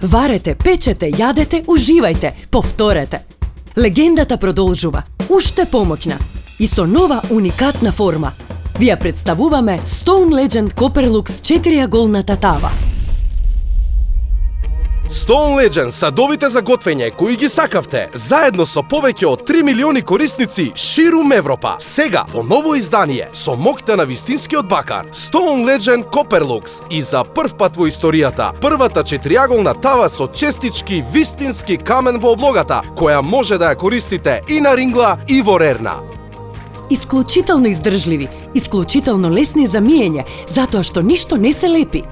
Варете, печете, јадете, уживајте, повторете. Легендата продолжува, уште помоќна и со нова уникатна форма. Ви ја представуваме Stone Legend Copperlux 4-аголната тава. Stone Legend садовите за готвење кои ги сакавте, заедно со повеќе од 3 милиони корисници ширум Европа. Сега во ново издание со моќта на вистинскиот бакар Stone Legend Copperlux и за прв пат во историјата првата 4-аголна тава со честички вистински камен во облогата, која може да ја користите и на рингла и во рерна. Исклучително издржливи, исклучително лесни за миење, затоа што ништо не се лепи.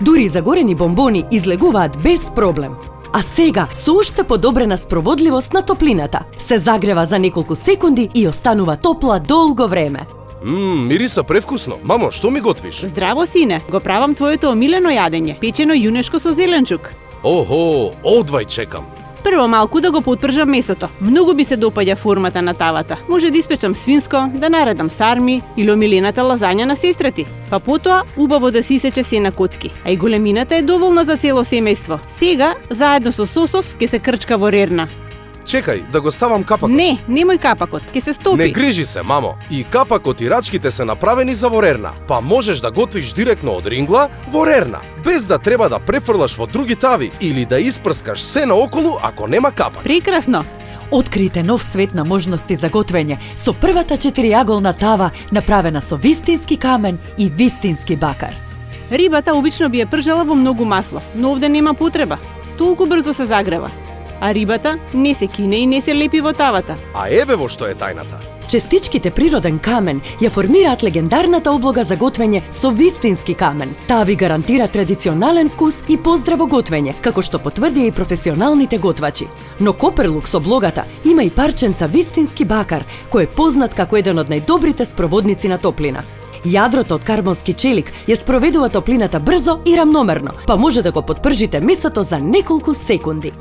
Дури загорени бомбони излегуваат без проблем. А сега, со уште подобрена спроводливост на топлината, се загрева за неколку секунди и останува топла долго време. Мириса превкусно. Мамо, што ми готвиш? Здраво, сине, го правам твоето омилено јадење, печено јунешко со зеленчук. Охо, одвај чекам. Прво малку да го потпржам месото. Многу би се допаѓа формата на тавата. Може да испечам свинско, да наредам сарми или омилената лазања на сестра ти. Па потоа, убаво да си исече се на коцки. А и големината е доволна за цело семејство. Сега, заедно со сосов, ќе се крчка во рерна. Чекај, да го ставам капакот. Не, немој капакот, ќе се стопи. Не грижи се, мамо. И капакот и рачките се направени за во рерна. Па можеш да готвиш директно од рингла во рерна, без да треба да префрлаш во други тави или да испрскаш се наоколу ако нема капак. Прекрасно. Открите нов свет на можности за готвење со првата 4-аголна тава направена со вистински камен и вистински бакар. Рибата обично би ја пржала во многу масло, но овде нема потреба. Толку брзо се загрева. А рибата не се кине и не се лепи во тавата. А еве во што е тајната. Частичките природен камен ја формираат легендарната облога за готвење со вистински камен. Таа ви гарантира традиционален вкус и поздраво готвење, како што потврдија и професионалните готвачи. Но Copperlux облогата има и парченца вистински бакар, кој е познат како еден од најдобрите спроводници на топлина. Јадрото од карбонски челик ја спроведува топлината брзо и рамномерно, па може да го потпржите месото за неколку секунди.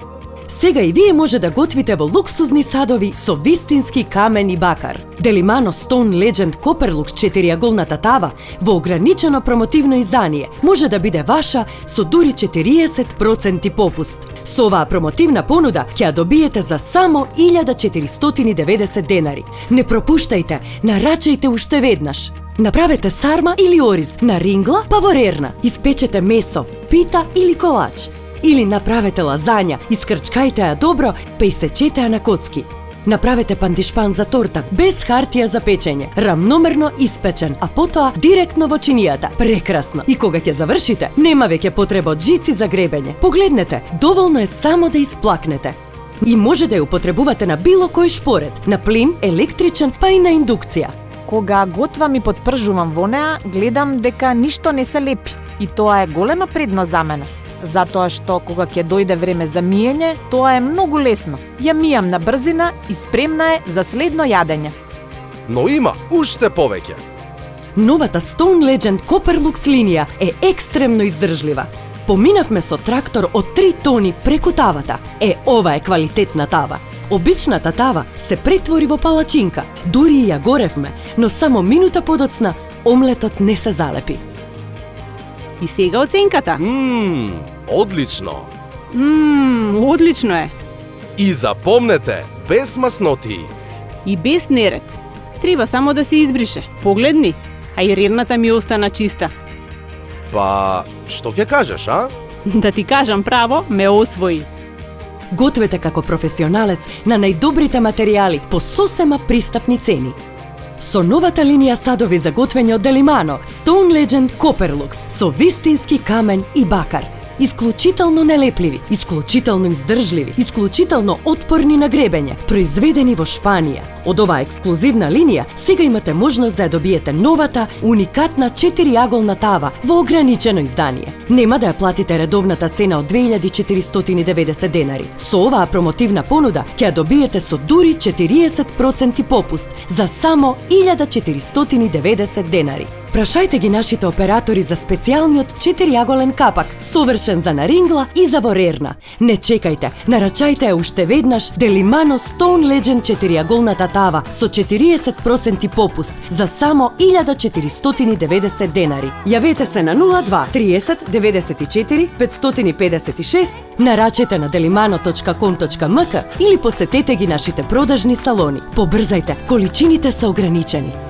Сега и вие може да готвите во луксузни садови со вистински камен и бакар. Delimano Stone Legend Copperlux 4-аголната тава во ограничено промотивно издание може да биде ваша со дури 40% попуст. Со оваа промотивна понуда ќе ја добиете за само 1490 денари. Не пропуштајте, нарачајте уште веднаш. Направете сарма или ориз на рингла, па во рерна. Испечете месо, пита или колач. Или направете лазања, искрчкајте ја добро, па исечете ја на коцки. Направете пандишпан за торта, без хартија за печење, рамномерно испечен, а потоа директно во чинијата. Прекрасно! И кога ќе завршите, нема веќе потреба од жици за гребење. Погледнете, доволно е само да исплакнете. И може да ја употребувате на било кој шпоред, на плин, електричен, па и на индукција. Кога готвам и потпржувам во неа, гледам дека ништо не се лепи. И тоа е голема предност за мене. Затоа што кога ќе дојде време за миење, тоа е многу лесно. Ја мијам на брзина и спремна е за следно јадење. Но има уште повеќе. Новата Stone Legend Copperlux линија е екстремно издржлива. Поминавме со трактор од 3 тони преку тавата. Ова е квалитетна тава. Обичната тава се претвори во палачинка. Дури и ја горевме, но само минута подоцна омлетот не се залепи. И сега оценката. Одлично. Одлично е. И запомнете, без маснотии. И без неред. Треба само да се избрише. Погледни, а и рерната ми остана чиста. Па, што ќе кажеш, а? Да ти кажам право, ме освои. Гответе како професионалец на најдобрите материјали по сосема пристапни цени. Со новата линија садови за готвење од Delimano Stone Legend Copperlux со вистински камен и бакар. Исклучително нелепливи, исклучително издржливи, исклучително отпорни на гребење, произведени во Шпанија. Од оваа ексклузивна линија сега имате можност да ја добиете новата, уникатна 4-аголна тава во ограничено издание. Нема да ја платите редовната цена од 2490 денари. Со оваа промотивна понуда ќе ја добиете со дури 40% попуст за само 1490 денари. Прашајте ги нашите оператори за специјалниот 4-јаголен капак, совршен за нарингла и за ворерна. Не чекајте, нарачајте ја уште веднаш Деlimano Stone Legend 4-јаголната тава со 40% попуст за само 1490 денари. Јавете се на 02 30 94 556, нарачете на delimano.com.mk или посетете ги нашите продажни салони. Побрзајте, количините се ограничени.